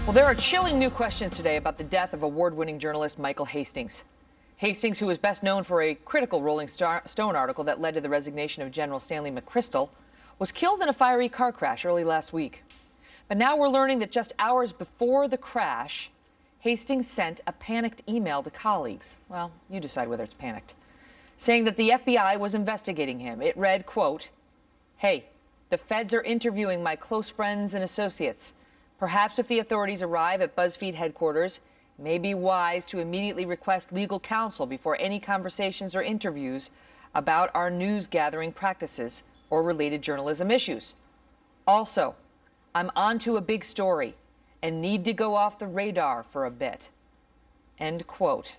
Well, there are chilling new questions today about the death of award-winning journalist Michael Hastings. Hastings, who is best known for a critical Rolling Stone article that led to the resignation of General Stanley McChrystal, was killed in a fiery car crash early last week. But now we're learning that just hours before the crash, Hastings sent a panicked email to colleagues. Well, you decide whether it's panicked. Saying that the FBI was investigating him. It read, quote, "Hey, the feds are interviewing my close friends and associates. Perhaps if the authorities arrive at BuzzFeed headquarters, it may be wise to immediately request legal counsel before any conversations or interviews about our news gathering practices or related journalism issues. Also, I'm onto a big story and need to go off the radar for a bit." End quote.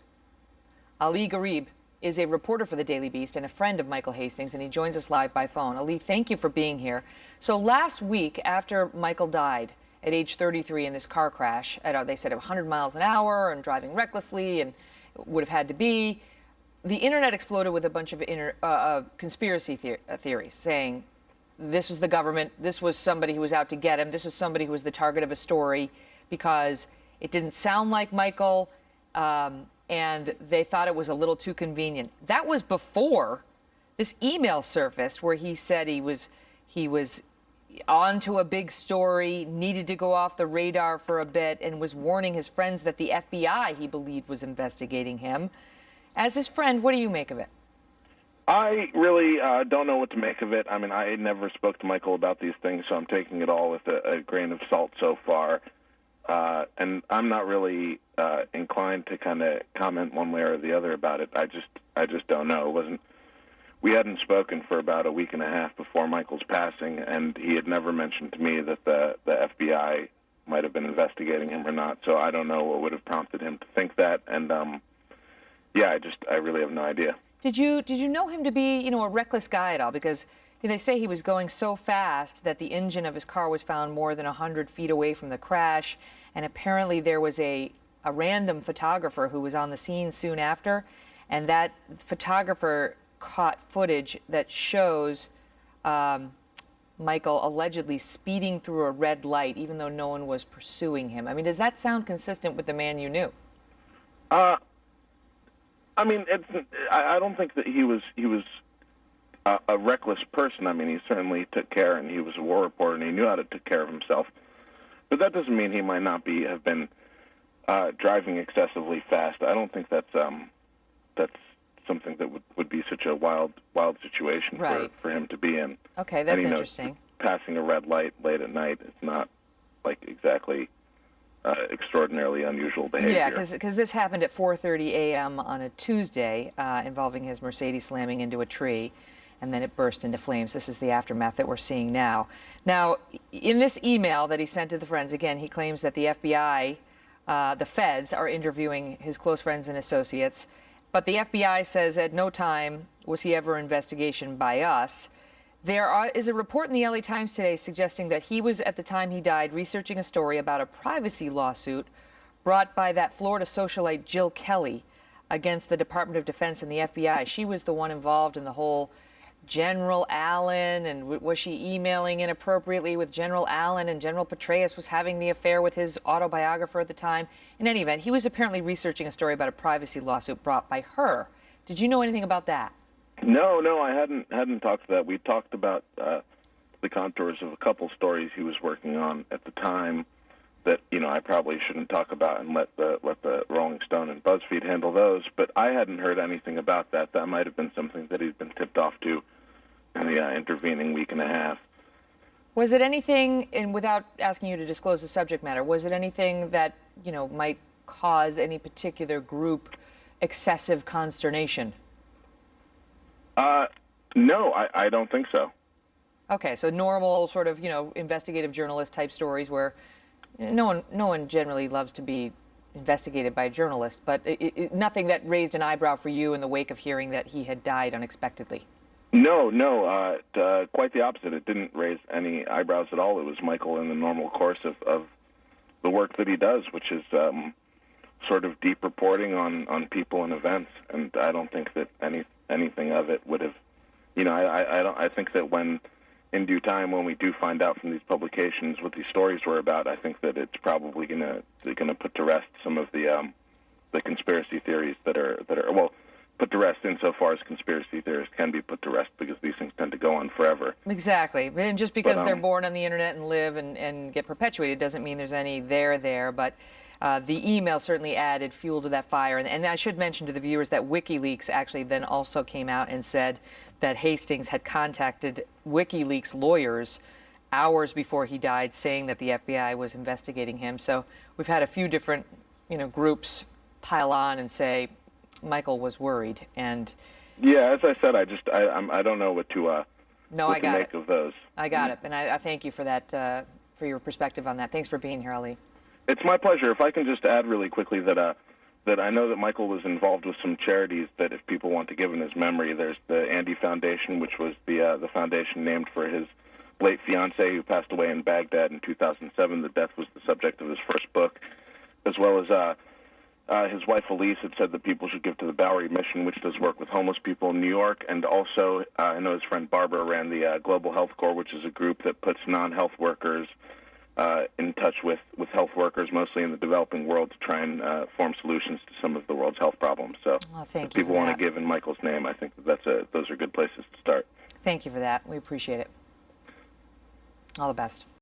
Ali Garib is a reporter for the Daily Beast and a friend of Michael Hastings, and he joins us live by phone. Ali, thank you for being here. So last week, after Michael died at age 33 in this car crash, they said 100 miles an hour and driving recklessly, and would have had to be, the internet exploded with a bunch of conspiracy theories saying this was the government, this was somebody who was out to get him, this was somebody who was the target of a story because it didn't sound like Michael, and they thought it was a little too convenient. That was before this email surfaced where he said he was onto a big story, needed to go off the radar for a bit, and was warning his friends that the FBI, he believed, was investigating him. As his friend, what do you make of it? I really don't know what to make of it. I mean, I never spoke to Michael about these things, so I'm taking it all with a grain of salt so far. And I'm not really inclined to kind of comment one way or the other about it. I just don't know. We hadn't spoken for about a week and a half before Michael's passing, and he had never mentioned to me that the FBI might have been investigating him or not. So I don't know what would have prompted him to think that. And I really have no idea. Did you know him to be, a reckless guy at all? Because they say he was going so fast that the engine of his car was found more than 100 feet away from the crash, and apparently there was a random photographer who was on the scene soon after, and that photographer caught footage that shows Michael allegedly speeding through a red light, even though no one was pursuing him. I mean, does that sound consistent with the man you knew? I mean, I don't think that he was a reckless person. I mean, he certainly took care, and he was a war reporter, and he knew how to take care of himself. But that doesn't mean he might not have been driving excessively fast. I don't think that's something that would be such a wild situation for him to be in. Okay, that's interesting. Passing a red light late at night is not like exactly extraordinarily unusual behavior. Yeah, because this happened at 4:30 a.m. on a Tuesday, involving his Mercedes slamming into a tree, and then it burst into flames. This is the aftermath that we're seeing now. Now, in this email that he sent to the friends, again, he claims that the FBI, the feds, are interviewing his close friends and associates, but the FBI says at no time was he ever investigation by us. There is a report in the LA Times today suggesting that he was, at the time he died, researching a story about a privacy lawsuit brought by that Florida socialite Jill Kelly against the Department of Defense and the FBI. She was the one involved in the whole General Allen, and was she emailing inappropriately with General Allen, and General Petraeus was having the affair with his autobiographer at the time. In any event, he was apparently researching a story about a privacy lawsuit brought by her. Did you know anything about that? No, I hadn't talked to that. We talked about the contours of a couple stories he was working on at the time that I probably shouldn't talk about, and let the Rolling Stone and BuzzFeed handle those. But I hadn't heard anything about that. That might have been something that he'd been tipped off to in the intervening week and a half. Was it anything, and without asking you to disclose the subject matter, was it anything that might cause any particular group excessive consternation? No, I don't think so. Okay, so normal sort of, investigative journalist type stories where no one generally loves to be investigated by a journalist, but nothing that raised an eyebrow for you in the wake of hearing that he had died unexpectedly. No, quite the opposite. It didn't raise any eyebrows at all. It was Michael in the normal course of the work that he does, which is sort of deep reporting on people and events, and I don't think that anything of it would have, I think that when in due time, when we do find out from these publications what these stories were about, I think that it's probably gonna put to rest some of the conspiracy theories that are well, put to rest insofar as conspiracy theories can be put to rest, because these things tend to go on forever. Exactly. And just because they're born on the internet and live and get perpetuated doesn't mean there's any there. But the email certainly added fuel to that fire. And I should mention to the viewers that WikiLeaks actually then also came out and said that Hastings had contacted WikiLeaks lawyers hours before he died, saying that the FBI was investigating him. So we've had a few different, groups pile on and say Michael was worried. And yeah, as I said, I don't know what to make of those. I got it, and I thank you for that, for your perspective on that. Thanks for being here, Ali. It's my pleasure. If I can just add really quickly that I know that Michael was involved with some charities that, if people want to give in his memory, there's the Andy Foundation, which was the foundation named for his late fiancée who passed away in Baghdad in 2007. The death was the subject of his first book, as well as his wife Elise had said that people should give to the Bowery Mission, which does work with homeless people in New York. And also, I know his friend Barbara ran the Global Health Corps, which is a group that puts non-health workers in touch with health workers, mostly in the developing world, to try and form solutions to some of the world's health problems. So if people want to give in Michael's name, I think those are good places to start. Thank you for that. We appreciate it. All the best.